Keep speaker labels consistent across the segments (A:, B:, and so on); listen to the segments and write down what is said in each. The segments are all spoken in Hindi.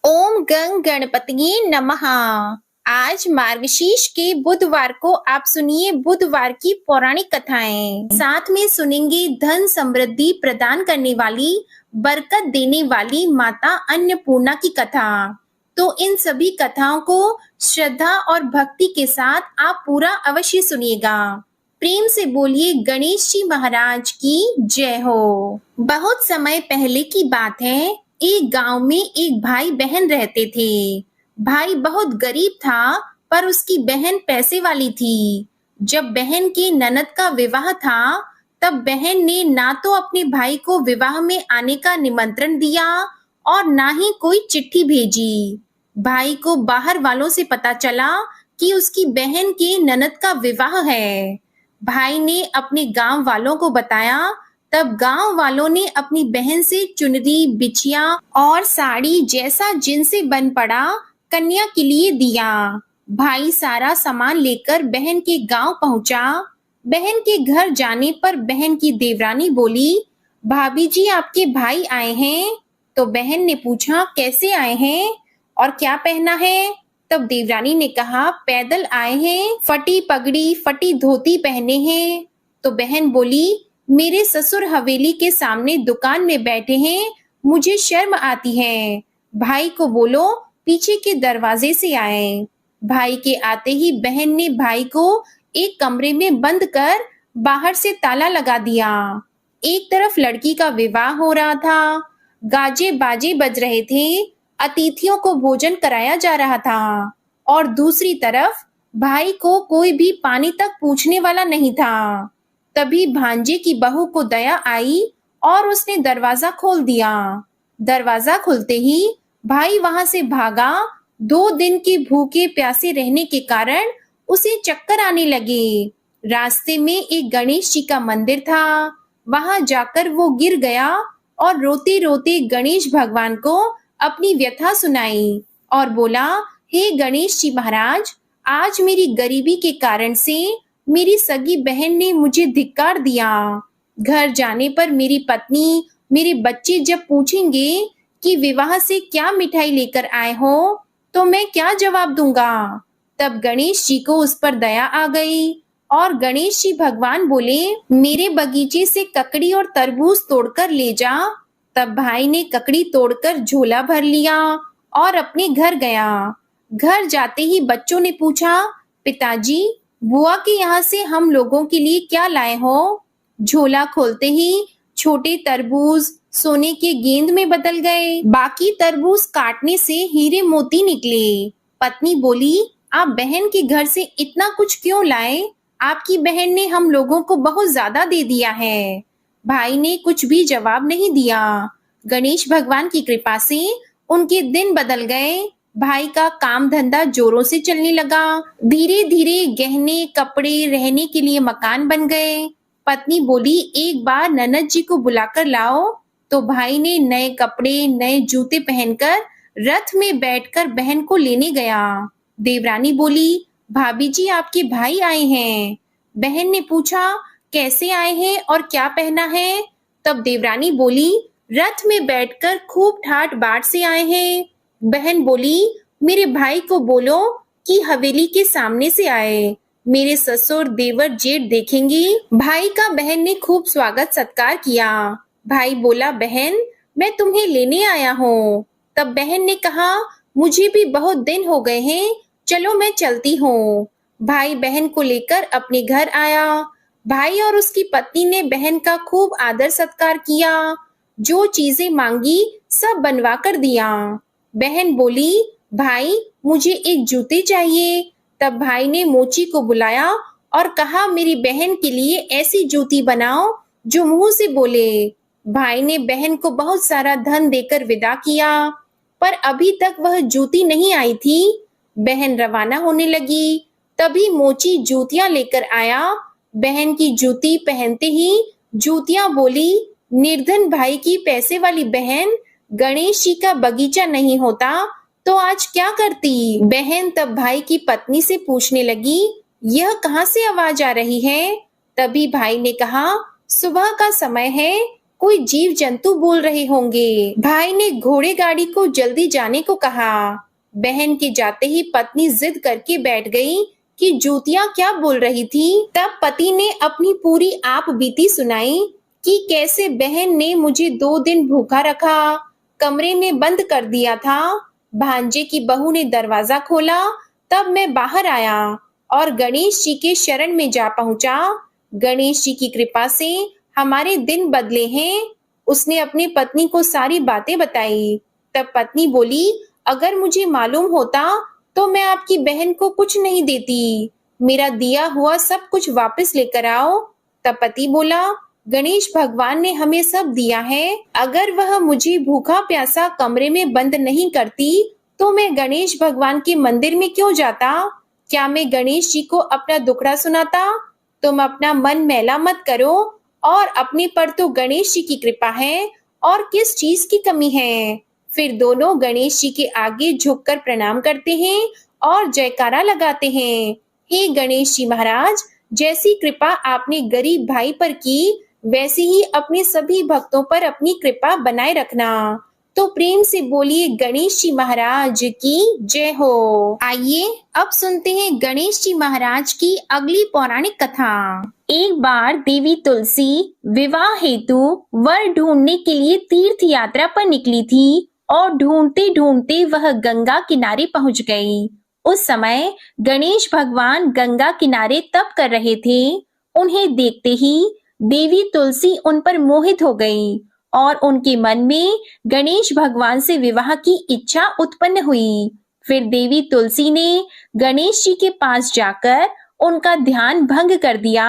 A: ओम गंग गणपतिये नमः। आज मार्गशीर्ष के बुधवार को आप सुनिए बुधवार की पौराणिक कथाएं। साथ में सुनेंगे धन समृद्धि प्रदान करने वाली, बरकत देने वाली माता अन्नपूर्णा की कथा। तो इन सभी कथाओं को श्रद्धा और भक्ति के साथ आप पूरा अवश्य सुनिएगा। प्रेम से बोलिए गणेश जी महाराज की जय हो। बहुत समय पहले की बात है, एक गांव में एक भाई बहन रहते थे। भाई बहुत गरीब था, पर उसकी बहन पैसे वाली थी। जब बहन की ननद का विवाह था, तब बहन ने ना तो अपने भाई को विवाह में आने का निमंत्रण दिया और ना ही कोई चिट्ठी भेजी। भाई को बाहर वालों से पता चला कि उसकी बहन के ननद का विवाह है। भाई ने अपने गांव वालों को बताया। तब गांव वालों ने अपनी बहन से चुनरी, बिछिया और साड़ी जैसा जिनसे बन पड़ा कन्या के लिए दिया। भाई सारा सामान लेकर बहन के गांव पहुंचा। बहन के घर जाने पर बहन की देवरानी बोली, भाभी जी आपके भाई आए हैं। तो बहन ने पूछा, कैसे आए हैं और क्या पहना है? तब देवरानी ने कहा, पैदल आए हैं, फटी पगड़ी फटी धोती पहने हैं। तो बहन बोली, मेरे ससुर हवेली के सामने दुकान में बैठे हैं, मुझे शर्म आती है। भाई को बोलो पीछे के दरवाजे से आए। भाई के आते ही बहन ने भाई को एक कमरे में बंद कर बाहर से ताला लगा दिया। एक तरफ लड़की का विवाह हो रहा था, गाजे बाजे बज रहे थे, अतिथियों को भोजन कराया जा रहा था, और दूसरी तरफ भाई को कोई भी पानी तक पूछने वाला नहीं था। तभी भांजे की बहू को दया आई और उसने दरवाजा खोल दिया। दरवाजा खुलते ही भाई वहां से भागा। 2 दिन के भूखे प्यासे रहने के कारण उसे चक्कर आने लगे। रास्ते में एक गणेश जी का मंदिर था, वहां जाकर वो गिर गया और रोते रोते गणेश भगवान को अपनी व्यथा सुनाई और बोला, हे गणेश जी महाराज, आज मेरी गरीबी के कारण से मेरी सगी बहन ने मुझे धिक्कार दिया। घर जाने पर मेरी पत्नी, मेरे बच्चे जब पूछेंगे कि विवाह से क्या मिठाई लेकर आए हो, तो मैं क्या जवाब दूंगा? तब गणेश जी को उस पर दया आ गई और गणेश जी भगवान बोले, मेरे बगीचे से ककड़ी और तरबूज तोड़कर ले जा। तब भाई ने ककड़ी तोड़कर झोला भर लिया और अपने घर गया। घर जाते ही बच्चों ने पूछा, पिताजी, बुआ के यहाँ से हम लोगों के लिए क्या लाए हो? झोला खोलते ही छोटे तरबूज सोने के गेंद में बदल गए। बाकी तरबूज काटने से हीरे मोती निकले। पत्नी बोली, आप बहन के घर से इतना कुछ क्यों लाए? आपकी बहन ने हम लोगों को बहुत ज्यादा दे दिया है। भाई ने कुछ भी जवाब नहीं दिया। गणेश भगवान की कृपा से उनके दिन बदल गए। भाई का काम धंधा जोरों से चलने लगा। धीरे धीरे गहने, कपड़े, रहने के लिए मकान बन गए। पत्नी बोली, एक बार ननद जी को बुलाकर लाओ। तो भाई ने नए कपड़े, नए जूते पहनकर रथ में बैठकर बहन को लेने गया। देवरानी बोली, भाभी जी आपके भाई आए हैं। बहन ने पूछा, कैसे आए हैं और क्या पहना है? तब देवरानी बोली, रथ में बैठकर खूब ठाट बाट से आए हैं। बहन बोली, मेरे भाई को बोलो कि हवेली के सामने से आए, मेरे ससुर देवर जेठ देखेंगे। भाई का बहन ने खूब स्वागत सत्कार किया। भाई बोला, बहन मैं तुम्हें लेने आया हूँ। तब बहन ने कहा, मुझे भी बहुत दिन हो गए हैं, चलो मैं चलती हूँ। भाई बहन को लेकर अपने घर आया। भाई और उसकी पत्नी ने बहन का खूब आदर सत्कार किया। जो चीजें मांगी सब बनवा कर दिया। बहन बोली, भाई मुझे एक जूते चाहिए। तब भाई ने मोची को बुलाया और कहा, मेरी बहन के लिए ऐसी जूती बनाओ जो मुंह से बोले। भाई ने बहन को बहुत सारा धन देकर विदा किया, पर अभी तक वह जूती नहीं आई थी। बहन रवाना होने लगी। तभी मोची जूतियां लेकर आया। बहन की जूती पहनते ही जूतियां बोली, निर्धन भाई की पैसे वाली बहन, गणेश जी का बगीचा नहीं होता तो आज क्या करती? बहन तब भाई की पत्नी से पूछने लगी, यह कहाँ से आवाज आ रही है? तभी भाई ने कहा, सुबह का समय है, कोई जीव जंतु बोल रहे होंगे। भाई ने घोड़े गाड़ी को जल्दी जाने को कहा। बहन के जाते ही पत्नी जिद करके बैठ गई कि जूतियां क्या बोल रही थी। तब पति ने अपनी पूरी आप बीती सुनाई कि कैसे बहन ने मुझे 2 दिन भूखा रखा, कमरे में बंद कर दिया था। भांजे की बहू ने दरवाजा खोला, तब मैं बाहर आया और गणेश जी के शरण में जा पहुंचा। गणेश जी की कृपा से हमारे दिन बदले हैं। उसने अपनी पत्नी को सारी बातें बताई। तब पत्नी बोली, अगर मुझे मालूम होता तो मैं आपकी बहन को कुछ नहीं देती। मेरा दिया हुआ सब कुछ वापस लेकर आओ। तब पति बोला, गणेश भगवान ने हमें सब दिया है। अगर वह मुझे भूखा प्यासा कमरे में बंद नहीं करती तो मैं गणेश भगवान के मंदिर में क्यों जाता? क्या मैं गणेश जी को अपना दुखड़ा सुनाता? तुम अपना मन मैला मत करो और अपने पर तो गणेश जी की कृपा है और किस चीज की कमी है। फिर दोनों गणेश जी के आगे झुककर प्रणाम करते हैं और जयकारा लगाते हैं। हे गणेश जी महाराज, जैसी कृपा आपने गरीब भाई पर की, वैसे ही अपने सभी भक्तों पर अपनी कृपा बनाए रखना। तो प्रेम से बोलिए गणेश जी महाराज की जय हो। आइए अब सुनते हैं गणेश जी महाराज की अगली पौराणिक कथा। एक बार देवी तुलसी विवाह हेतु वर ढूंढने के लिए तीर्थ यात्रा पर निकली थी और ढूंढते ढूंढते वह गंगा किनारे पहुंच गई। उस समय गणेश भगवान गंगा किनारे तप कर रहे थे। उन्हें देखते ही देवी तुलसी उन पर मोहित हो गई और उनके मन में गणेश भगवान से विवाह की इच्छा उत्पन्न हुई। फिर देवी तुलसी ने गणेश जी के पास जाकर उनका ध्यान भंग कर दिया।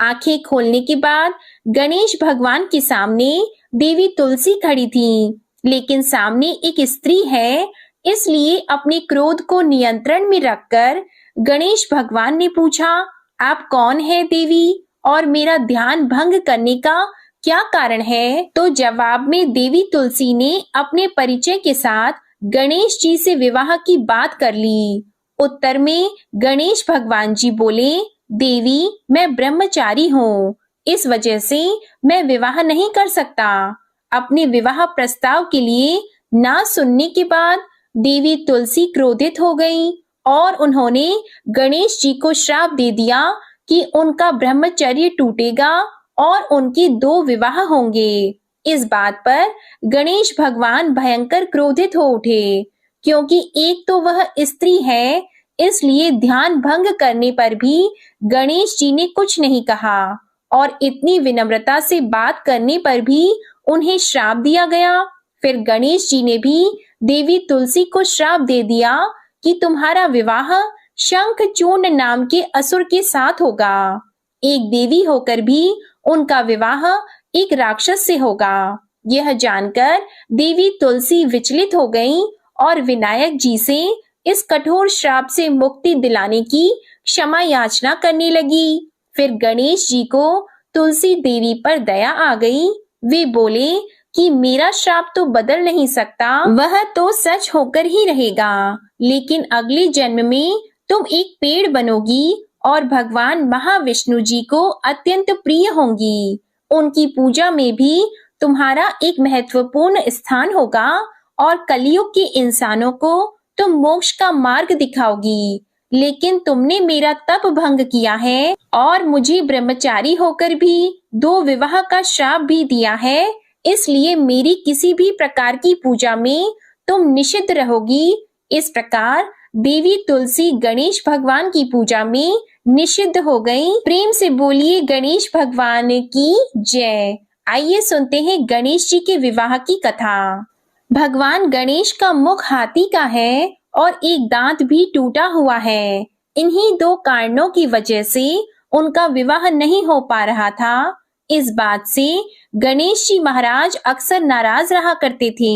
A: आंखें खोलने के बाद गणेश भगवान के सामने देवी तुलसी खड़ी थी, लेकिन सामने एक स्त्री है, इसलिए अपने क्रोध को नियंत्रण में रखकर गणेश भगवान ने पूछा, आप कौन है देवी और मेरा ध्यान भंग करने का क्या कारण है? तो जवाब में देवी तुलसी ने अपने परिचय के साथ गणेश जी से विवाह की बात कर ली। उत्तर में गणेश भगवान जी बोले, देवी मैं ब्रह्मचारी हूँ, इस वजह से मैं विवाह नहीं कर सकता। अपने विवाह प्रस्ताव के लिए ना सुनने के बाद देवी तुलसी क्रोधित हो गई और उन्होंने गणेश जी को श्राप दे दिया कि उनका ब्रह्मचर्य टूटेगा और उनके 2 विवाह होंगे। इस बात पर गणेश भगवान भयंकर क्रोधित हो उठे, क्योंकि एक तो वह स्त्री है, इसलिए ध्यान भंग करने पर भी गणेश जी ने कुछ नहीं कहा और इतनी विनम्रता से बात करने पर भी उन्हें श्राप दिया गया। फिर गणेश जी ने भी देवी तुलसी को श्राप दे दिया कि तुम्हारा विवाह शंखचूर्ण नाम के असुर के साथ होगा। एक देवी होकर भी उनका विवाह एक राक्षस से होगा। यह जानकर देवी तुलसी विचलित हो गई और विनायक जी से इस कठोर श्राप से मुक्ति दिलाने की क्षमा याचना करने लगी। फिर गणेश जी को तुलसी देवी पर दया आ गई। वे बोले कि मेरा श्राप तो बदल नहीं सकता, वह तो सच होकर ही रहेगा, लेकिन अगले जन्म में तुम एक पेड़ बनोगी और भगवान महाविष्णु जी को अत्यंत प्रिय होंगी। उनकी पूजा में भी तुम्हारा एक महत्वपूर्ण स्थान होगा और कलयुग के इंसानों को तुम मोक्ष का मार्ग दिखाओगी। लेकिन तुमने मेरा तप भंग किया है और मुझे ब्रह्मचारी होकर भी 2 विवाह का श्राप भी दिया है, इसलिए मेरी किसी भी प्रकार की पूजा में तुम निषिद्ध रहोगी। इस प्रकार देवी तुलसी गणेश भगवान की पूजा में निषिद्ध हो गई। प्रेम से बोलिए गणेश भगवान की जय। आइए सुनते हैं गणेश जी के विवाह की कथा। भगवान गणेश का मुख हाथी का है और एक दांत भी टूटा हुआ है। इन्हीं 2 कारणों की वजह से उनका विवाह नहीं हो पा रहा था। इस बात से गणेश जी महाराज अक्सर नाराज रहा करते थे।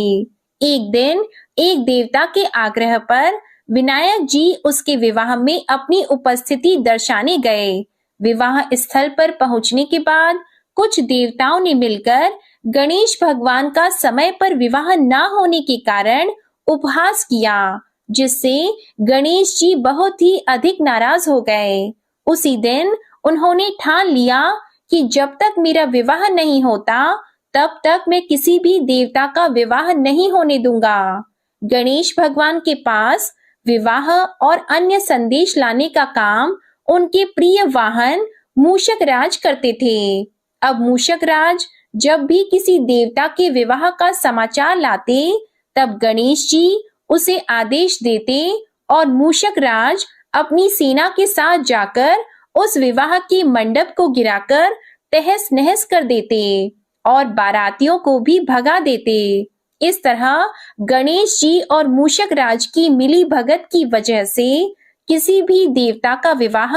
A: एक दिन एक देवता के आग्रह पर विनायक जी उसके विवाह में अपनी उपस्थिति दर्शाने गए। विवाह स्थल पर पहुंचने के बाद कुछ देवताओं ने मिलकर गणेश भगवान का समय पर विवाह न होने के कारण उपहास किया, जिससे गणेश जी बहुत ही अधिक नाराज हो गए। उसी दिन उन्होंने ठान लिया कि जब तक मेरा विवाह नहीं होता तब तक मैं किसी भी देवता का विवाह नहीं होने दूंगा। गणेश भगवान के पास विवाह और अन्य संदेश लाने का काम उनके प्रिय वाहन मूषक राज करते थे। अब मूषक राज जब भी किसी देवता के विवाह का समाचार लाते, तब गणेश जी उसे आदेश देते और मूषक राज अपनी सेना के साथ जाकर उस विवाह के मंडप को गिराकर तहस नहस कर देते और बारातियों को भी भगा देते। इस तरह गणेश जी और मूषक राज की मिली भगत की वजह से किसी भी देवता का विवाह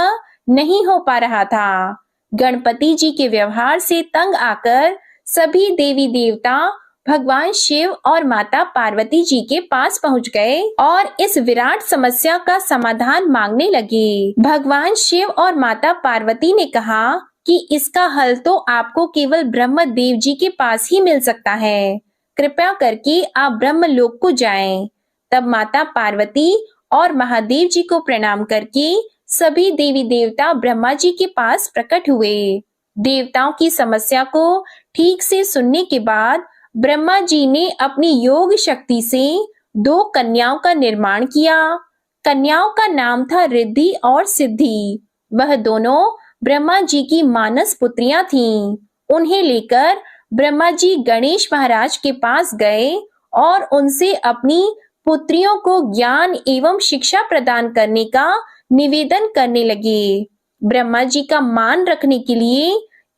A: नहीं हो पा रहा था। गणपति जी के व्यवहार से तंग आकर सभी देवी देवता भगवान शिव और माता पार्वती जी के पास पहुंच गए और इस विराट समस्या का समाधान मांगने लगे। भगवान शिव और माता पार्वती ने कहा कि इसका हल तो आपको केवल ब्रह्मदेव जी के पास ही मिल सकता है। कृपया करके आप ब्रह्मलोक को जाएं। तब माता पार्वती और महादेव जी को प्रणाम करके सभी देवी देवता ब्रह्मा जी के पास प्रकट हुए। देवताओं की समस्या को ठीक से सुनने के बाद ब्रह्मा जी ने अपनी योग शक्ति से 2 कन्याओं का निर्माण किया। कन्याओं का नाम था रिद्धि और सिद्धि। वह दोनों ब्रह्मा जी की मानस पुत्रियां थीं। उन्हें लेकर ब्रह्मा जी गणेश महाराज के पास गए और उनसे अपनी पुत्रियों को ज्ञान एवं शिक्षा प्रदान करने का निवेदन करने लगे। ब्रह्मा जी का मान रखने के लिए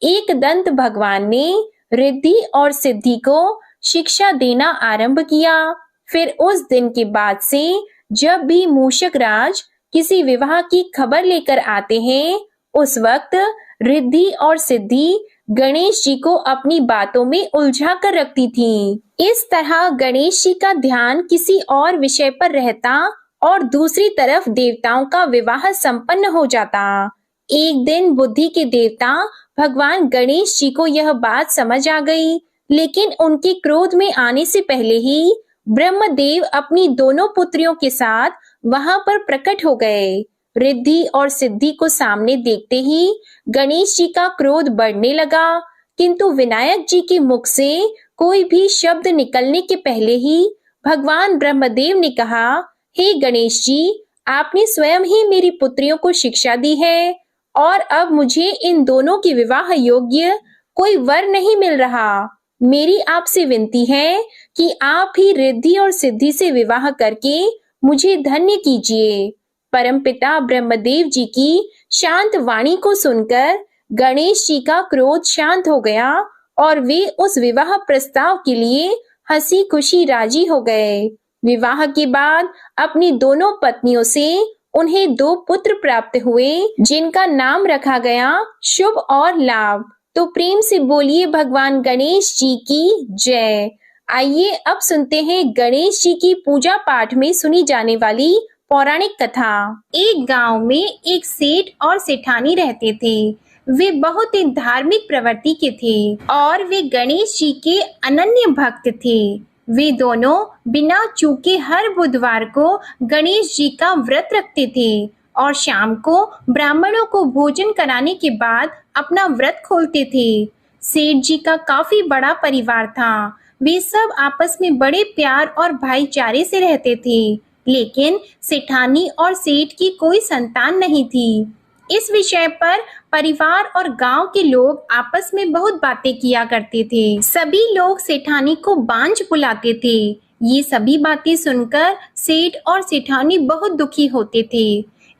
A: एक दंत भगवान ने रिद्धि और सिद्धि को शिक्षा देना आरंभ किया। फिर उस दिन के बाद से जब भी मूषक राज किसी विवाह की खबर लेकर आते हैं, उस वक्त रिद्धि और सिद्धि गणेश जी को अपनी बातों में उलझा कर रखती थीं। इस तरह गणेश जी का ध्यान किसी और विषय पर रहता और दूसरी तरफ देवताओं का विवाह संपन्न हो जाता। एक दिन बुद्धि के देवता भगवान गणेश जी को यह बात समझ आ गई, लेकिन उनके क्रोध में आने से पहले ही ब्रह्मदेव अपनी दोनों पुत्रियों के साथ वहां पर प्रकट हो गए। रिद्धि और सिद्धि को सामने देखते ही गणेश जी का क्रोध बढ़ने लगा, किंतु विनायक जी के मुख से कोई भी शब्द निकलने के पहले ही भगवान ब्रह्मदेव ने कहा, हे गणेश जी, आपने स्वयं ही मेरी पुत्रियों को शिक्षा दी है और अब मुझे इन दोनों के विवाह योग्य कोई वर नहीं मिल रहा। मेरी आपसे विनती है कि आप ही रिद्धि और सिद्धि से विवाह करके मुझे धन्य कीजिए। परमपिता ब्रह्मदेव जी की शांत वाणी को सुनकर गणेश जी का क्रोध शांत हो गया और वे उस विवाह प्रस्ताव के लिए हंसी खुशी राजी हो गए। विवाह के बाद अपनी दोनों पत्नियों से उन्हें 2 पुत्र प्राप्त हुए, जिनका नाम रखा गया शुभ और लाभ। तो प्रेम से बोलिए भगवान गणेश जी की जय। आइए अब सुनते हैं गणेश जी की पूजा पाठ में सुनी जाने वाली पौराणिक कथा। एक गांव में एक सेठ और सेठानी रहते थे। वे बहुत ही धार्मिक प्रवृत्ति के थे और वे गणेश जी के अनन्य भक्त थे। वे दोनों बिना चूके हर बुधवार को गणेश जी का व्रत रखते थे और शाम को ब्राह्मणों को भोजन कराने के बाद अपना व्रत खोलते थे। सेठ जी का काफी बड़ा परिवार था। वे सब आपस में बड़े प्यार और भाईचारे से रहते थे, लेकिन सेठानी और सेठ की कोई संतान नहीं थी। इस विषय पर परिवार और गांव के लोग आपस में बहुत बातें किया करते थे। सभी लोग सेठानी को बांझ बुलाते थे। ये सभी बातें सुनकर सेठ और सेठानी बहुत दुखी होते थे।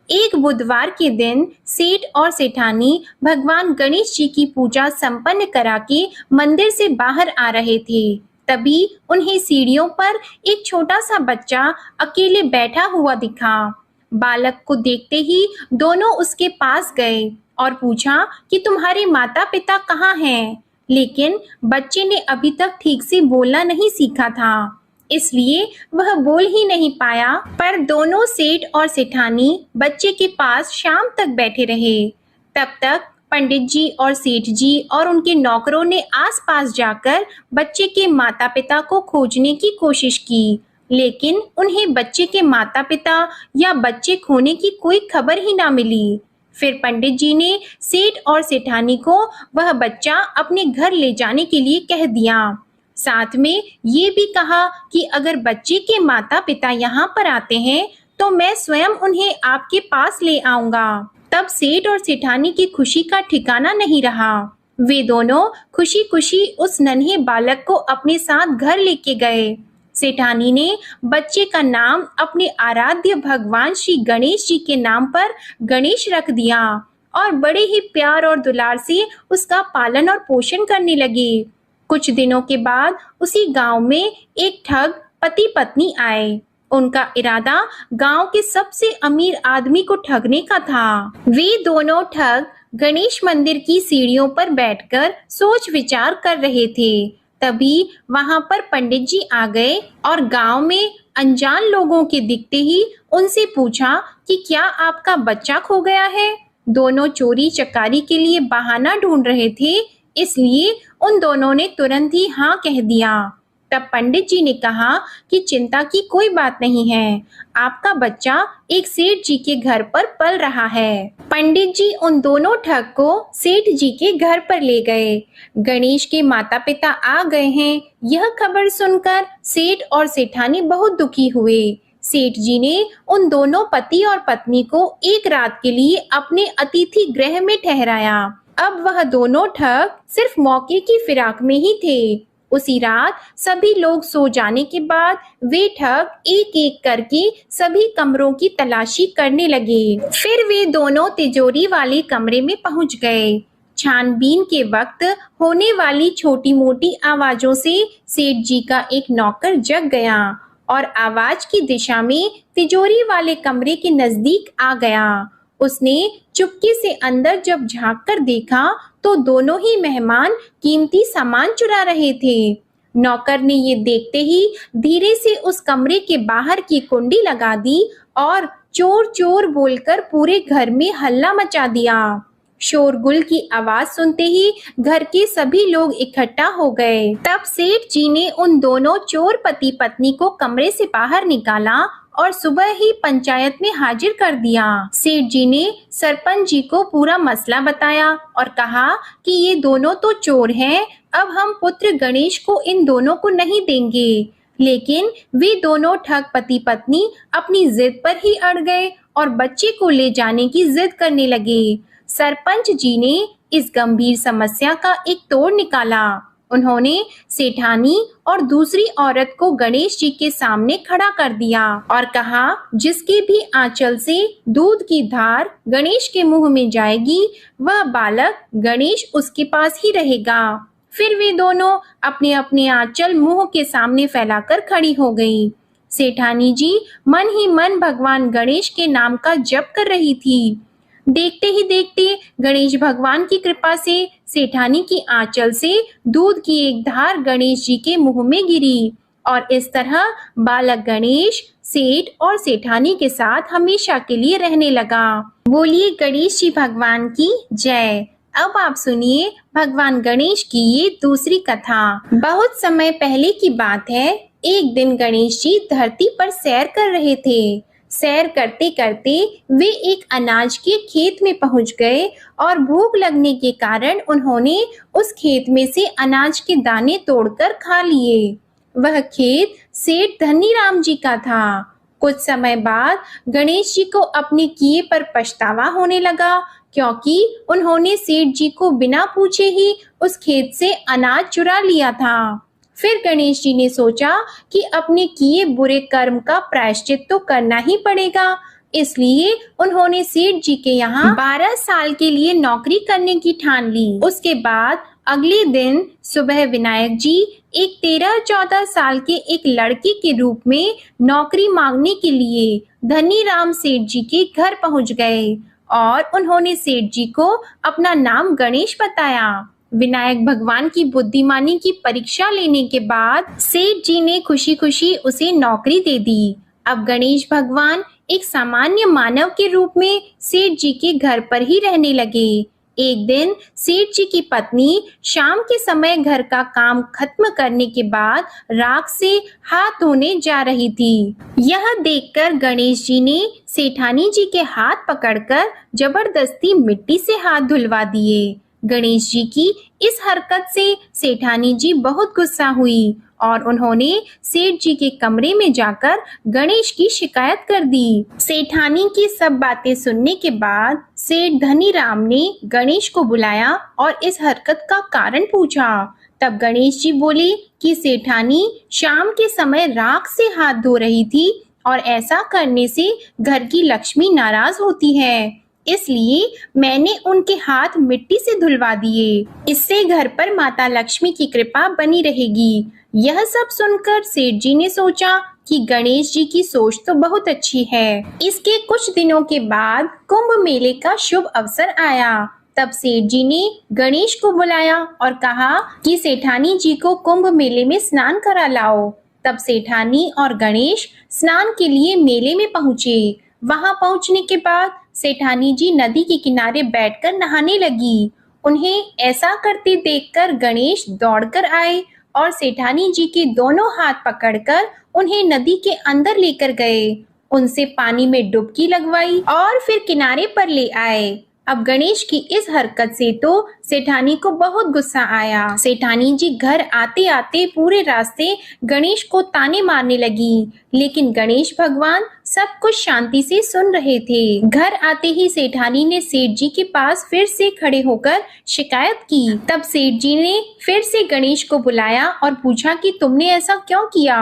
A: एक बुधवार के दिन सेठ और सेठानी भगवान गणेश जी की पूजा संपन्न करा के मंदिर से बाहर आ रहे थे। तभी उन्हें सीढ़ियों पर एक छोटा सा बच्चा अकेले बैठा हुआ दिखा। बालक को देखते ही दोनों उसके पास गए और पूछा कि तुम्हारे माता पिता कहाँ हैं? लेकिन बच्चे ने अभी तक ठीक से बोलना नहीं सीखा था, इसलिए वह बोल ही नहीं पाया। पर दोनों सेठ और सेठानी बच्चे के पास शाम तक बैठे रहे। तब तक पंडित जी और सेठ जी और उनके नौकरों ने आसपास जाकर बच्चे के माता पिता को खोजने की कोशिश की, लेकिन उन्हें बच्चे के माता पिता या बच्चे खोने की कोई खबर ही ना मिली। फिर पंडित जी ने सेठ और सेठानी को वह बच्चा अपने घर ले जाने के लिए कह दिया। साथ में ये भी कहा कि अगर बच्चे के माता पिता यहाँ पर आते हैं तो मैं स्वयं उन्हें आपके पास ले आऊंगा। तब सेठ और सेठानी की खुशी का ठिकाना नहीं रहा। वे दोनों खुशी खुशी उस नन्हे बालक को अपने साथ घर लेके गए। सेठानी ने बच्चे का नाम अपने आराध्य भगवान श्री गणेश जी के नाम पर गणेश रख दिया और बड़े ही प्यार और दुलार से उसका पालन और पोषण करने लगे। कुछ दिनों के बाद उसी गांव में एक ठग पति पत्नी आए। उनका इरादा गांव के सबसे अमीर आदमी को ठगने का था। वे दोनों ठग गणेश मंदिर की सीढ़ियों पर बैठकर सोच विचार कर रहे थे। तभी वहां पर पंडित जी आ गए और गांव में अनजान लोगों के दिखते ही उनसे पूछा कि क्या आपका बच्चा खो गया है। दोनों चोरी चकारी के लिए बहाना ढूंढ रहे थे, इसलिए उन दोनों ने तुरंत ही हाँ कह दिया। तब पंडित जी ने कहा कि चिंता की कोई बात नहीं है, आपका बच्चा एक सेठ जी के घर पर पल रहा है। पंडित जी उन दोनों ठग को सेठ जी के घर पर ले गए। गणेश के माता पिता आ गए हैं, यह खबर सुनकर सेठ और सेठानी बहुत दुखी हुए। सेठ जी ने उन दोनों पति और पत्नी को एक रात के लिए अपने अतिथि गृह में ठहराया। अब वह दोनों ठग सिर्फ मौके की फिराक में ही थे। उसी रात सभी लोग सो जाने के बाद वे ठग एक एक करके सभी कमरों की तलाशी करने लगे। फिर वे दोनों तिजोरी वाले कमरे में पहुंच गए। छानबीन के वक्त होने वाली छोटी मोटी आवाजों से सेठ जी का एक नौकर जग गया और आवाज की दिशा में तिजोरी वाले कमरे के नजदीक आ गया। उसने चुपके से अंदर जब झांक कर देखा तो दोनों ही मेहमान कीमती सामान चुरा रहे थे। नौकर ने ये देखते ही धीरे से उस कमरे के बाहर की कुंडी लगा दी और चोर चोर बोलकर पूरे घर में हल्ला मचा दिया। शोरगुल की आवाज सुनते ही घर के सभी लोग इकट्ठा हो गए। तब सेठ जी ने उन दोनों चोर पति पत्नी को कमरे से बाहर निकाला और सुबह ही पंचायत में हाजिर कर दिया। सेठ जी ने सरपंच जी को पूरा मसला बताया और कहा कि ये दोनों तो चोर हैं, अब हम पुत्र गणेश को इन दोनों को नहीं देंगे। लेकिन वे दोनों ठग पति पत्नी अपनी जिद पर ही अड़ गए और बच्चे को ले जाने की जिद करने लगे। सरपंच जी ने इस गंभीर समस्या का एक तोड़ निकाला। उन्होंने सेठानी और दूसरी औरत को गणेश जी के सामने खड़ा कर दिया और कहा, जिसके भी आंचल से दूध की धार गणेश के मुंह में जाएगी, वह बालक गणेश उसके पास ही रहेगा। फिर वे दोनों अपने अपने आंचल मुंह के सामने फैलाकर खड़ी हो गई। सेठानी जी मन ही मन भगवान गणेश के नाम का जप कर रही थी। देखते ही देखते गणेश भगवान की कृपा से सेठानी की आंचल से दूध की एक धार गणेश जी के मुंह में गिरी और इस तरह बालक गणेश सेठ और सेठानी के साथ हमेशा के लिए रहने लगा। बोलिए गणेश जी भगवान की जय। अब आप सुनिए भगवान गणेश की ये दूसरी कथा। बहुत समय पहले की बात है। एक दिन गणेश जी धरती पर सैर कर रहे थे। सैर करते करते वे एक अनाज के खेत में पहुंच गए और भूख लगने के कारण उन्होंने उस खेत में से अनाज के दाने तोड़कर खा लिए। वह खेत सेठ धनीराम जी का था। कुछ समय बाद गणेश जी को अपने किए पर पछतावा होने लगा, क्योंकि उन्होंने सेठ जी को बिना पूछे ही उस खेत से अनाज चुरा लिया था। फिर गणेश जी ने सोचा कि अपने किए बुरे कर्म का प्रायश्चित तो करना ही पड़ेगा, इसलिए उन्होंने सेठ जी के यहाँ 12 साल के लिए नौकरी करने की ठान ली। उसके बाद अगले दिन सुबह विनायक जी एक 13-14 साल के एक लड़के के रूप में नौकरी मांगने के लिए धनीराम सेठ जी के घर पहुंच गए और उन्होंने सेठ जी को अपना नाम गणेश बताया। विनायक भगवान की बुद्धिमानी की परीक्षा लेने के बाद सेठ जी ने खुशी खुशी उसे नौकरी दे दी। अब गणेश भगवान एक सामान्य मानव के रूप में सेठ जी के घर पर ही रहने लगे। एक दिन सेठ जी की पत्नी शाम के समय घर का काम खत्म करने के बाद राख से हाथ धोने जा रही थी। यह देखकर गणेश जी ने सेठानी जी के हाथ पकड़कर जबरदस्ती मिट्टी से हाथ धुलवा दिए। गणेश जी की इस हरकत से सेठानी जी बहुत गुस्सा हुई और उन्होंने सेठ जी के कमरे में जाकर गणेश की शिकायत कर दी। सेठानी की सब बातें सुनने के बाद सेठ धनीराम ने गणेश को बुलाया और इस हरकत का कारण पूछा। तब गणेश जी बोले कि सेठानी शाम के समय राख से हाथ धो रही थी और ऐसा करने से घर की लक्ष्मी नाराज होती है, इसलिए मैंने उनके हाथ मिट्टी से धुलवा दिए। इससे घर पर माता लक्ष्मी की कृपा बनी रहेगी। यह सब सुनकर सेठ जी ने सोचा कि गणेश जी की सोच तो बहुत अच्छी है। इसके कुछ दिनों के बाद कुंभ मेले का शुभ अवसर आया। तब सेठ जी ने गणेश को बुलाया और कहा कि सेठानी जी को कुंभ मेले में स्नान करा लाओ। तब सेठानी और गणेश स्नान के लिए मेले में पहुंचे। वहां पहुंचने के बाद सेठानी जी नदी के किनारे बैठकर नहाने लगी। उन्हें ऐसा करते देखकर गणेश दौड़कर आए और सेठानी जी के दोनों हाथ पकड़कर उन्हें नदी के अंदर लेकर गए, उनसे पानी में डुबकी लगवाई और फिर किनारे पर ले आए। अब गणेश की इस हरकत से तो सेठानी को बहुत गुस्सा आया। सेठानी जी घर आते आते पूरे रास्ते गणेश को ताने मारने लगी, लेकिन गणेश भगवान सब कुछ शांति से सुन रहे थे। घर आते ही सेठानी ने सेठ जी के पास फिर से खड़े होकर शिकायत की। तब सेठ जी ने फिर से गणेश को बुलाया और पूछा कि तुमने ऐसा क्यों किया।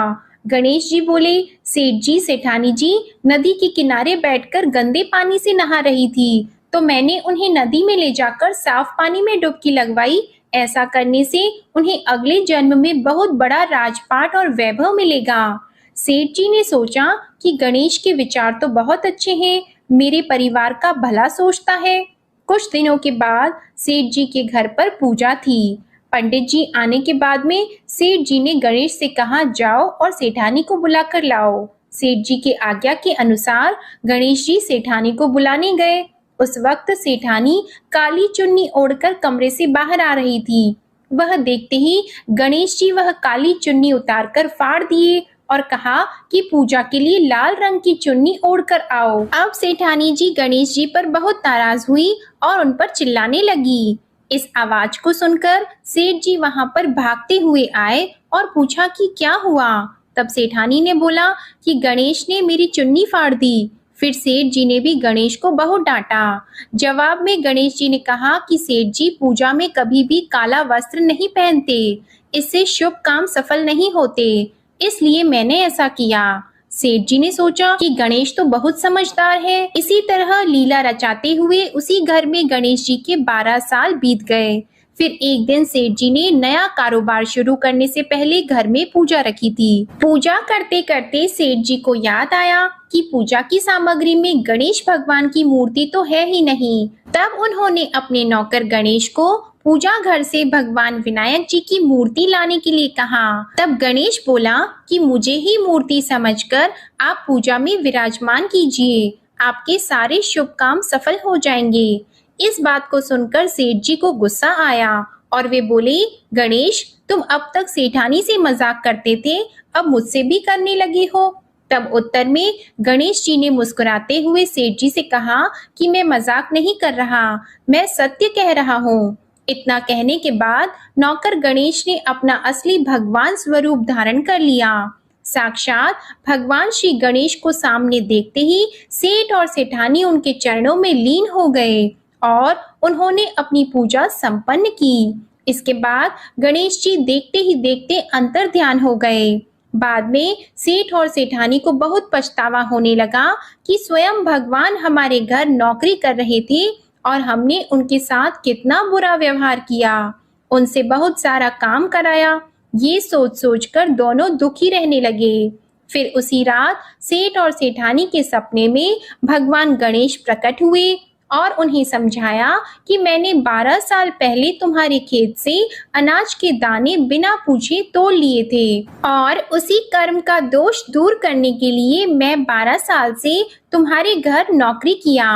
A: गणेश जी बोले, सेठ जी सेठानी जी नदी के किनारे बैठकर गंदे पानी से नहा रही थी, तो मैंने उन्हें नदी में ले जाकर साफ पानी में डुबकी लगवाई। ऐसा करने से उन्हें अगले जन्म में बहुत बड़ा राजपाट और वैभव मिलेगा। सेठ जी ने सोचा कि गणेश के विचार तो बहुत अच्छे हैं, मेरे परिवार का भला सोचता है। कुछ दिनों के बाद सेठ जी के घर पर पूजा थी। पंडित जी आने के बाद में सेठ जी ने गणेश से कहा, जाओ और सेठानी को बुला कर लाओ। सेठ जी के आज्ञा के अनुसार गणेश जी सेठानी को बुलाने गए। उस वक्त सेठानी काली चुन्नी ओढ़कर कमरे से बाहर आ रही थी। वह देखते ही गणेश जी वह काली चुन्नी उतारकर फाड़ दिए और कहा कि पूजा के लिए लाल रंग की चुन्नी ओढ़कर आओ। अब सेठानी जी गणेश जी पर बहुत नाराज हुई और उन पर चिल्लाने लगी। इस आवाज को सुनकर सेठ जी वहां पर भागते हुए आए और पूछा कि क्या हुआ। तब सेठानी ने बोला कि गणेश ने मेरी चुन्नी फाड़ दी। फिर सेठ जी ने भी गणेश को बहुत डांटा। जवाब में गणेश जी ने कहा कि सेठ जी पूजा में कभी भी काला वस्त्र नहीं पहनते, इससे शुभ काम सफल नहीं होते, इसलिए मैंने ऐसा किया। सेठ जी ने सोचा कि गणेश तो बहुत समझदार है। इसी तरह लीला रचाते हुए उसी घर में गणेश जी के 12 साल बीत गए। फिर एक दिन सेठ जी ने नया कारोबार शुरू करने से पहले घर में पूजा रखी थी। पूजा करते करते सेठ जी को याद आया कि पूजा की सामग्री में गणेश भगवान की मूर्ति तो है ही नहीं। तब उन्होंने अपने नौकर गणेश को पूजा घर से भगवान विनायक जी की मूर्ति लाने के लिए कहा। तब गणेश बोला कि मुझे ही मूर्ति समझकर आप पूजा में विराजमान कीजिए, आपके सारे शुभ काम सफल हो जाएंगे। इस बात को सुनकर सेठ जी को गुस्सा आया और वे बोले, गणेश तुम अब तक सेठानी से मजाक करते थे, अब मुझसे भी करने लगे हो। तब उत्तर में गणेश जी ने मुस्कुराते हुए सेठ जी से कहा कि मैं मजाक नहीं कर रहा, मैं सत्य कह रहा हूँ। इतना कहने के बाद नौकर गणेश ने अपना असली भगवान स्वरूप धारण कर लिया। साक्षात भगवान श्री गणेश को सामने देखते ही सेठ और सेठानी उनके चरणों में लीन हो गए और उन्होंने अपनी पूजा संपन्न की। इसके बाद गणेश जी देखते ही देखते अंतर ध्यान हो गए। बाद में सेठ और सेठानी को बहुत पछतावा होने लगा कि स्वयं भगवान हमारे घर नौकरी कर रहे थे और हमने उनके साथ कितना बुरा व्यवहार किया, उनसे बहुत सारा काम कराया। ये सोच सोचकर दोनों दुखी रहने लगे। फिर उसी रात सेठ और सेठानी के सपने में भगवान गणेश प्रकट हुए और उन्हें समझाया कि मैंने 12 साल पहले तुम्हारे खेत से अनाज के दाने बिना पूछे तोड़ लिए थे और उसी कर्म का दोष दूर करने के लिए मैं 12 साल से तुम्हारे घर नौकरी किया।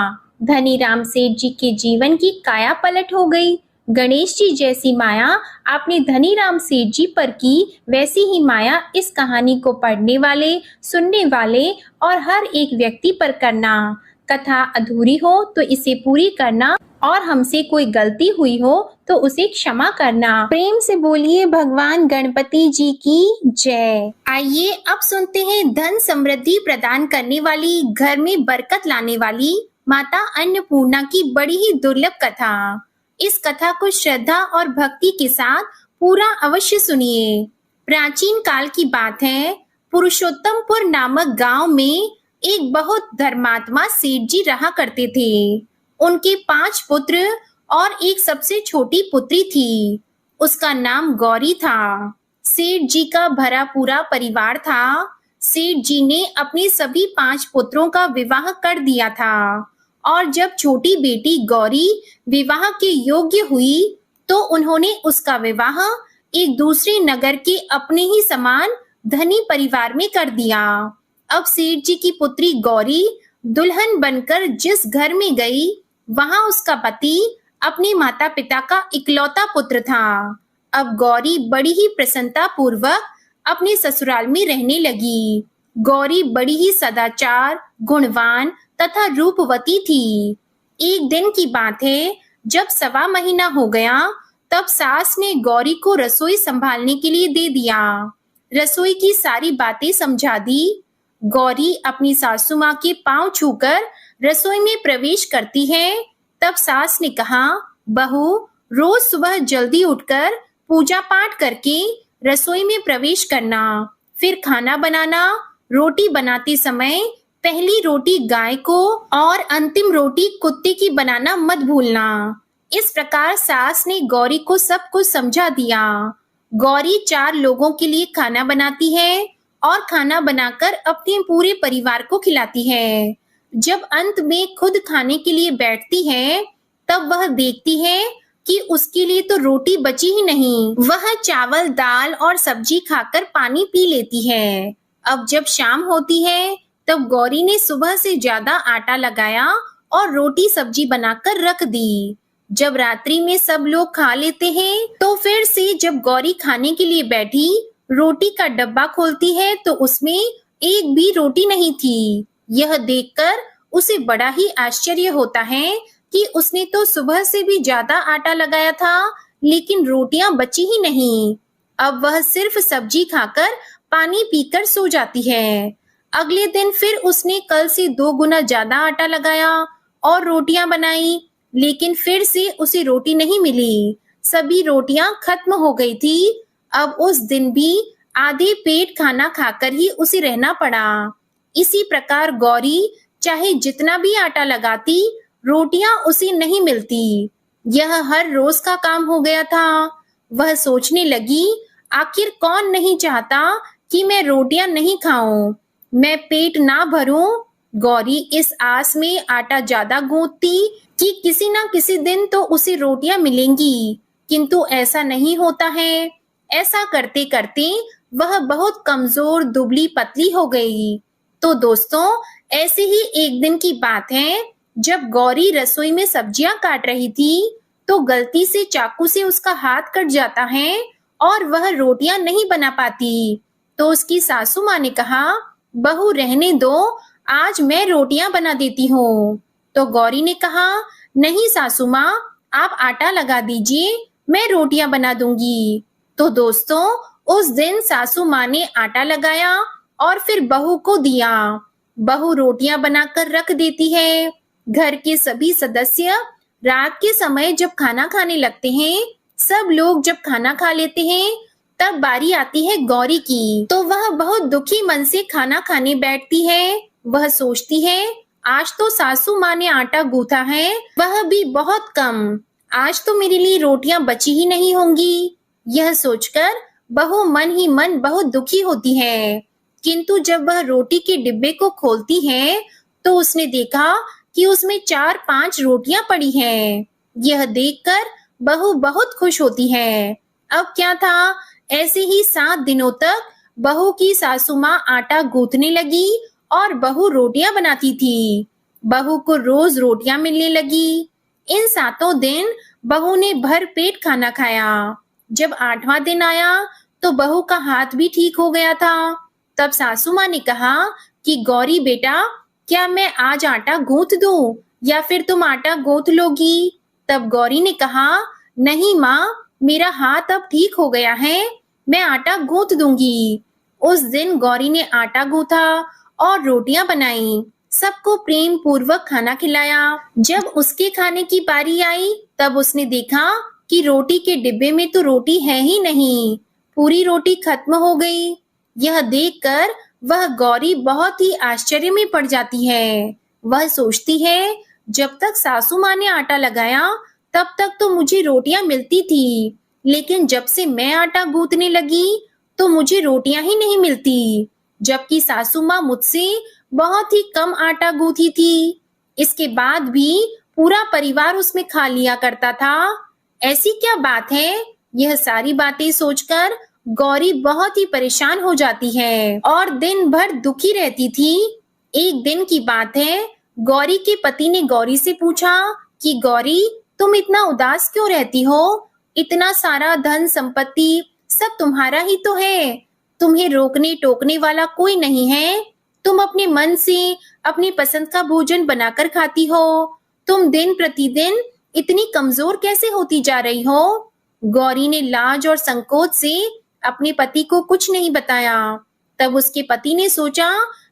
A: धनीराम सेठ जी के जीवन की काया पलट हो गई। गणेश जी जैसी माया आपने धनीराम सेठ जी पर की, वैसी ही माया इस कहानी को पढ़ने वाले, सुनने वाले और हर एक व्यक्ति पर करना। कथा अधूरी हो तो इसे पूरी करना और हमसे कोई गलती हुई हो तो उसे क्षमा करना। प्रेम से बोलिए भगवान गणपति जी की जय। आइए अब सुनते हैं धन समृद्धि प्रदान करने वाली, घर में बरकत लाने वाली माता अन्नपूर्णा की बड़ी ही दुर्लभ कथा। इस कथा को श्रद्धा और भक्ति के साथ पूरा अवश्य सुनिए। प्राचीन काल की बात है। पुरुषोत्तमपुर नामक गांव में एक बहुत धर्मात्मा सेठ जी रहा करते थे। उनके 5 पुत्र और एक सबसे छोटी पुत्री थी। उसका नाम गौरी था। सेठ जी का भरा पूरा परिवार था। सेठ जी ने अपने सभी 5 पुत्रों का विवाह कर दिया था और जब छोटी बेटी गौरी विवाह के योग्य हुई तो उन्होंने उसका विवाह एक दूसरे नगर के अपने ही समान धनी परिवार में कर दिया। अब सेठ जी की पुत्री गौरी दुल्हन बनकर जिस घर में गई, वहां उसका पति अपने माता पिता का इकलौता पुत्र था। अब गौरी बड़ी ही प्रसन्नता पूर्वक अपने ससुराल में रहने लगी। गौरी बड़ी ही सदाचार, गुणवान तथा रूपवती थी। एक दिन की बात है, जब 1.25 महीना हो गया, तब सास ने गौरी को रसोई संभालने के लिए दे दिया। रसोई की सारी बातें समझा दी। गौरी अपनी सासू माँ के पांव छूकर रसोई में प्रवेश करती है। तब सास ने कहा, बहू, रोज सुबह जल्दी उठकर पूजा पाठ करके रसोई में प्रवेश करना, फिर खाना बनाना। रोटी बनाते समय पहली रोटी गाय को और अंतिम रोटी कुत्ते की बनाना मत भूलना। इस प्रकार सास ने गौरी को सब कुछ समझा दिया। गौरी 4 लोगों के लिए खाना बनाती है और खाना बनाकर अपने पूरे परिवार को खिलाती है। जब अंत में खुद खाने के लिए बैठती है, तब वह देखती है कि उसके लिए तो रोटी बची ही नहीं। वह चावल, दाल और सब्जी खाकर पानी पी लेती है। अब जब शाम होती है, तब गौरी ने सुबह से ज्यादा आटा लगाया और रोटी सब्जी बनाकर रख दी। जब रात्रि में सब लोग खा लेते हैं, तो फिर से जब गौरी खाने के लिए बैठी, रोटी का डब्बा खोलती है तो उसमें एक भी रोटी नहीं थी। यह देखकर उसे बड़ा ही आश्चर्य होता है कि उसने तो सुबह से भी ज्यादा आटा लगाया था, लेकिन रोटियां बची ही नहीं। अब वह सिर्फ सब्जी खाकर पानी पीकर सो जाती है। अगले दिन फिर उसने कल से 2 गुना ज्यादा आटा लगाया और रोटियां बनाई, लेकिन फिर से उसे रोटी नहीं मिली। सभी रोटियां खत्म हो गई थी। अब उस दिन भी आधे पेट खाना खाकर ही उसे रहना पड़ा। इसी प्रकार गौरी चाहे जितना भी आटा लगाती, रोटियां उसे नहीं मिलती। यह हर रोज का काम हो गया था। वह सोचने लगी, आखिर कौन नहीं चाहता कि मैं रोटियां नहीं खाऊं, मैं पेट ना भरूं। गौरी इस आस में आटा ज्यादा गूंथती कि किसी ना किसी दिन तो उसे रोटियां मिलेंगी, किंतु ऐसा नहीं होता है। ऐसा करते करते वह बहुत कमजोर, दुबली पतली हो गई। तो दोस्तों, ऐसे ही एक दिन की बात है, जब गौरी रसोई में सब्जियां काट रही थी, तो गलती से चाकू से उसका हाथ कट जाता है और वह रोटियां नहीं बना पाती। तो उसकी सासू माँ ने कहा, बहू रहने दो, आज मैं रोटियां बना देती हूँ। तो गौरी ने कहा, नहीं सासू माँ, आप आटा लगा दीजिए, मैं रोटियां बना दूंगी। तो दोस्तों, उस दिन सासू माँ ने आटा लगाया और फिर बहू को दिया। बहू रोटियां बनाकर रख देती है। घर के सभी सदस्य रात के समय जब खाना खाने लगते हैं, सब लोग जब खाना खा लेते हैं, तब बारी आती है गौरी की। तो वह बहुत दुखी मन से खाना खाने बैठती है। वह सोचती है, आज तो सासू माँ ने आटा गूंथा है, वह भी बहुत कम, आज तो मेरे लिए रोटियां बची ही नहीं होंगी। यह सोचकर बहू मन ही मन बहुत दुखी होती है। किंतु जब वह रोटी के डिब्बे को खोलती है, तो उसने देखा कि उसमें 4-5 रोटियां पड़ी हैं। यह देखकर बहू बहुत खुश होती है। अब क्या था, ऐसे ही 7 दिनों तक बहू की सासू माँ आटा गूंथने लगी और बहू रोटियां बनाती थी। बहू को रोज रोटियां मिलने लगी। इन 7 दिन बहू ने भर पेट खाना खाया। जब 8वां दिन आया तो बहू का हाथ भी ठीक हो गया था। तब सासू माँ ने कहा कि गौरी बेटा, क्या मैं आज आटा गूंथ दूं या फिर तुम आटा गूंथ लोगी? तब गौरी ने कहा, नहीं माँ, मेरा हाथ अब ठीक हो गया है, मैं आटा गूंथ दूंगी। उस दिन गौरी ने आटा गूंथा और रोटियां बनाई, सबको प्रेम पूर्वक खाना खिलाया। जब उसके खाने की बारी आई तब उसने देखा कि रोटी के डिब्बे में तो रोटी है ही नहीं, पूरी रोटी खत्म हो गई। यह देखकर वह गौरी बहुत ही आश्चर्य में पड़ जाती है। वह सोचती है, जब तक सासू माँ ने आटा लगाया तब तक तो मुझे रोटियां मिलती थी, लेकिन जब से मैं आटा गूंथने लगी तो मुझे रोटियां ही नहीं मिलती, जबकि सासू माँ मुझसे बहुत ही कम आटा गूंथी थी। इसके बाद भी पूरा परिवार उसमें खा लिया करता था। ऐसी क्या बात है? यह सारी बातें सोचकर गौरी बहुत ही परेशान हो जाती है और दिन भर दुखी रहती थी। एक दिन की बात है, गौरी के पति ने गौरी से पूछा कि गौरी, तुम इतना उदास क्यों रहती हो? इतना सारा धन संपत्ति सब तुम्हारा ही तो है, तुम्हें रोकने टोकने वाला कोई नहीं है। तुम अपने मन से अपनी पसंद का भोजन बनाकर खाती हो, तुम दिन प्रतिदिन इतनी कमजोर कैसे होती जा रही हो? गौरी ने लाज और संकोच से अपने पति को कुछ नहीं बताया। तब उसके पति ने सोचा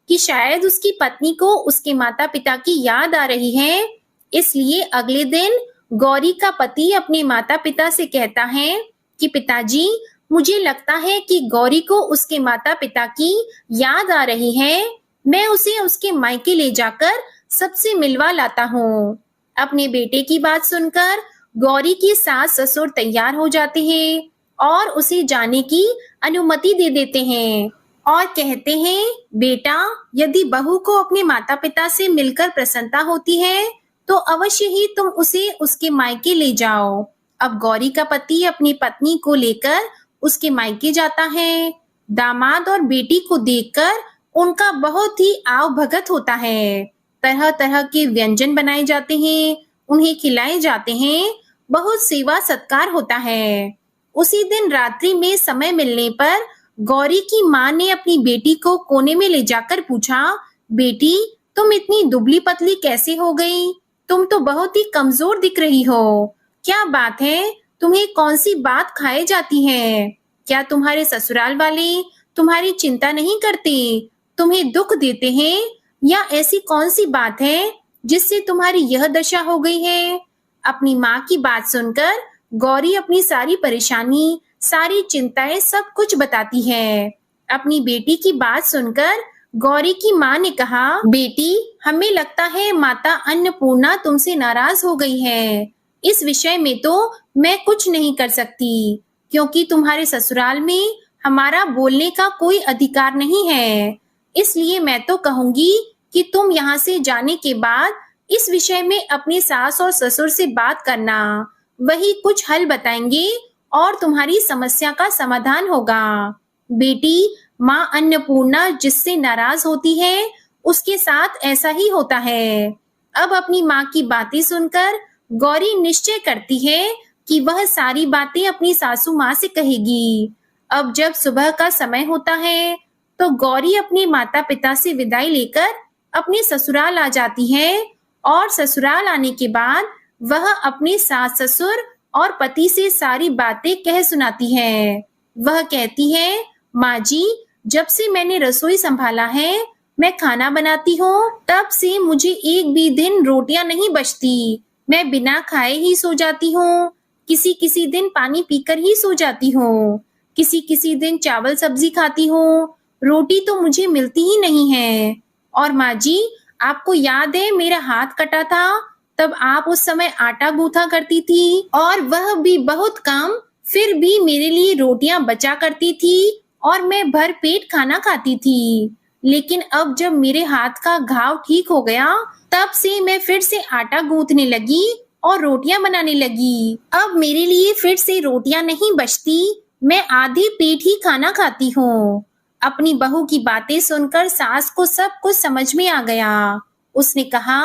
A: कि शायद उसकी पत्नी को उसके माता पिता की याद आ रही है, इसलिए अगले दिन गौरी का पति अपने माता पिता से कहता है कि पिताजी, मुझे लगता है कि गौरी को उसके माता पिता की याद आ रही है, मैं उसे उसके मायके ले जाकर सबसे मिलवा लाता हूँ। अपने बेटे की बात सुनकर गौरी की सास ससुर तैयार हो जाते हैं और उसे जाने की अनुमति दे देते हैं और कहते हैं, बेटा, यदि बहू को अपने माता पिता से मिलकर प्रसन्नता होती है तो अवश्य ही तुम उसे उसके मायके ले जाओ। अब गौरी का पति अपनी पत्नी को लेकर उसके मायके जाता है। दामाद और बेटी को देखकर उनका बहुत ही आव भगत होता है। तरह तरह के व्यंजन बनाए जाते हैं, उन्हें खिलाए जाते हैं, बहुत सेवा सत्कार होता है। उसी दिन रात्रि में समय मिलने पर गौरी की माँ ने अपनी बेटी को कोने में ले जाकर पूछा, बेटी, तुम इतनी दुबली पतली कैसे हो गई? तुम तो बहुत ही कमजोर दिख रही हो। क्या बात है? तुम्हें कौन सी बात खाए जाती है? क्या तुम्हारे ससुराल वाले तुम्हारी चिंता नहीं करते, तुम्हें दुख देते हैं, या ऐसी कौन सी बात है जिससे तुम्हारी यह दशा हो गई है? अपनी माँ की बात सुनकर गौरी अपनी सारी परेशानी, सारी चिंताएं सब कुछ बताती है। अपनी बेटी की बात सुनकर गौरी की माँ ने कहा, बेटी, हमें लगता है माता अन्नपूर्णा तुमसे नाराज हो गई है। इस विषय में तो मैं कुछ नहीं कर सकती, क्योंकि तुम्हारे ससुराल में हमारा बोलने का कोई अधिकार नहीं है। इसलिए मैं तो कहूंगी कि तुम यहाँ से जाने के बाद इस विषय में अपनी सास और ससुर से बात करना, वही कुछ हल बताएंगे और तुम्हारी समस्या का समाधान होगा। बेटी, माँ अन्नपूर्णा जिससे नाराज होती है उसके साथ ऐसा ही होता है। अब अपनी माँ की बातें सुनकर गौरी निश्चय करती है कि वह सारी बातें अपनी सासू माँ से कहेगी। अब जब सुबह का समय होता है तो गौरी अपने माता पिता से विदाई लेकर अपने ससुराल आ जाती है और ससुराल आने के बाद वह अपने सास ससुर और पति से सारी बातें कह सुनाती है। वह कहती है, माँ जी, जब से मैंने रसोई संभाला है, मैं खाना बनाती हूँ, तब से मुझे एक भी दिन रोटियां नहीं बचती। मैं बिना खाए ही सो जाती हूँ, किसी किसी दिन पानी पीकर ही सो जाती हूँ, किसी किसी दिन चावल सब्जी खाती हूँ, रोटी तो मुझे मिलती ही नहीं है। और माँ जी, आपको याद है मेरा हाथ कटा था, तब आप उस समय आटा गूंथा करती थी और वह भी बहुत कम, फिर भी मेरे लिए रोटियां बचा करती थी और मैं भर पेट खाना खाती थी। लेकिन अब जब मेरे हाथ का घाव ठीक हो गया, तब से मैं फिर से आटा गूंथने लगी और रोटियां बनाने लगी। अब मेरे लिए फिर से रोटियां नहीं बचती, मैं आधी पेट ही खाना खाती हूँ। अपनी बहू की बातें सुनकर सास को सब कुछ समझ में आ गया। उसने कहा,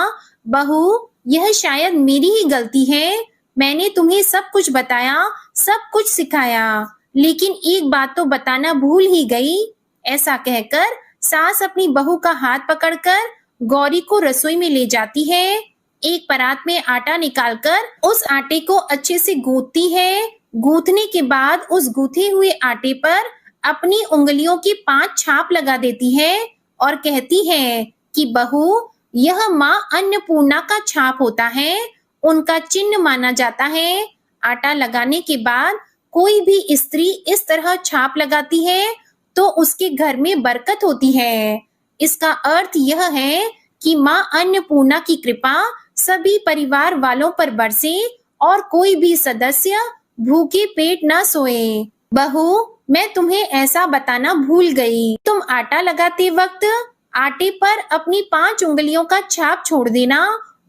A: बहू, यह शायद मेरी ही गलती है। मैंने तुम्हें सब कुछ बताया, सब कुछ सिखाया, लेकिन एक बात तो बताना भूल ही गई। ऐसा कहकर सास अपनी बहू का हाथ पकड़कर गौरी को रसोई में ले जाती है। एक परात में आटा निकालकर उस आटे को अच्छे से गूंथती है। गूंथने के बाद उस गूंथे हुए आटे पर अपनी उंगलियों की 5 छाप लगा देती है और कहती है कि बहू, यह माँ अन्नपूर्णा का छाप होता है, उनका चिन्ह माना जाता है। आटा लगाने के बाद कोई भी स्त्री इस तरह छाप लगाती है तो उसके घर में बरकत होती है। इसका अर्थ यह है कि माँ अन्नपूर्णा की कृपा सभी परिवार वालों पर बरसे और कोई भी सदस्य भूखे पेट न सोए। बहू, मैं तुम्हें ऐसा बताना भूल गई। तुम आटा लगाते वक्त आटे पर अपनी 5 उंगलियों का छाप छोड़ देना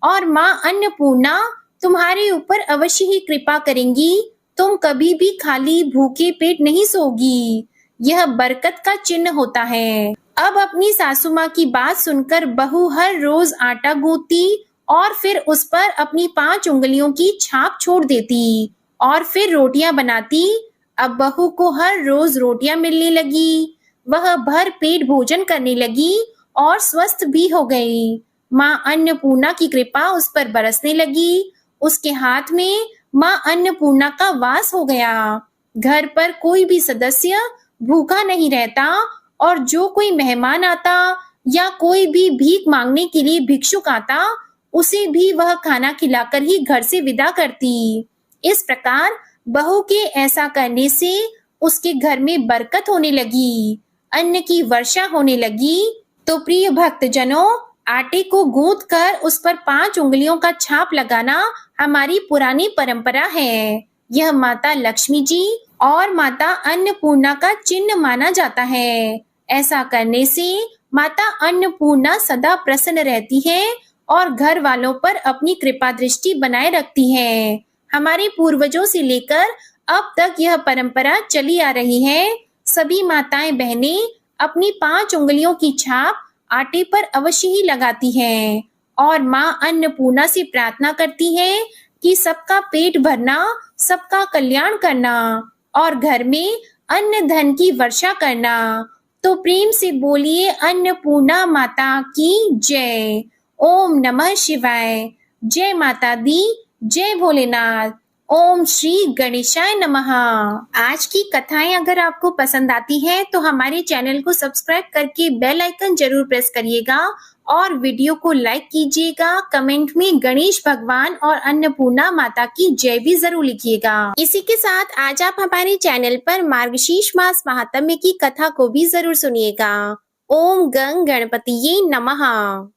A: और माँ अन्नपूर्णा तुम्हारे ऊपर अवश्य ही कृपा करेंगी। तुम कभी भी खाली भूखे पेट नहीं सोगी। यह बरकत का चिन्ह होता है। अब अपनी सासू माँ की बात सुनकर बहू हर रोज आटा गूंथती और फिर उस पर अपनी 5 उंगलियों की छाप छोड़ देती और फिर रोटियां बनाती। अब बहू को हर रोज रोटियां मिलने लगी। वह भर पेट भोजन करने लगी और स्वस्थ भी हो गई। माँ अन्नपूर्णा की कृपा उस पर बरसने लगी। उसके हाथ में माँ अन्नपूर्णा का वास हो गया। घर पर कोई भी सदस्य भूखा नहीं रहता और जो कोई मेहमान आता या कोई भी भीख मांगने के लिए भिक्षुक आता, उसे भी वह खाना खिलाकर ही घर से विदा करती। इस प्रकार बहू के ऐसा करने से उसके घर में बरकत होने लगी, अन्न की वर्षा होने लगी। तो प्रिय भक्तजनों, आटे को गूंथ कर उस पर 5 उंगलियों का छाप लगाना हमारी पुरानी परंपरा है। यह माता लक्ष्मी जी और माता अन्नपूर्णा का चिन्ह माना जाता है। ऐसा करने से माता अन्नपूर्णा सदा प्रसन्न रहती है और घर वालों पर अपनी कृपा दृष्टि बनाए रखती है। हमारे पूर्वजों से लेकर अब तक यह परंपरा चली आ रही है। सभी माताएं बहनें अपनी 5 उंगलियों की छाप आटे पर अवश्य ही लगाती हैं और माँ अन्नपूर्णा से प्रार्थना करती है कि सबका पेट भरना, सबका कल्याण करना और घर में अन्न धन की वर्षा करना। तो प्रेम से बोलिए अन्नपूर्णा माता की जय। ओम नमः शिवाय। जय माता दी, जय भोलेनाथ। ओम श्री गणेशाय नमः। आज की कथाएं अगर आपको पसंद आती है तो हमारे चैनल को सब्सक्राइब करके बेल आइकन जरूर प्रेस करिएगा और वीडियो को लाइक कीजिएगा। कमेंट में गणेश भगवान और अन्नपूर्णा माता की जय भी जरूर लिखिएगा। इसी के साथ आज आप हमारे चैनल पर मार्गशीर्ष मास महात्म्य की कथा को भी जरूर सुनिएगा। ओम गंग गणपतिये नमः।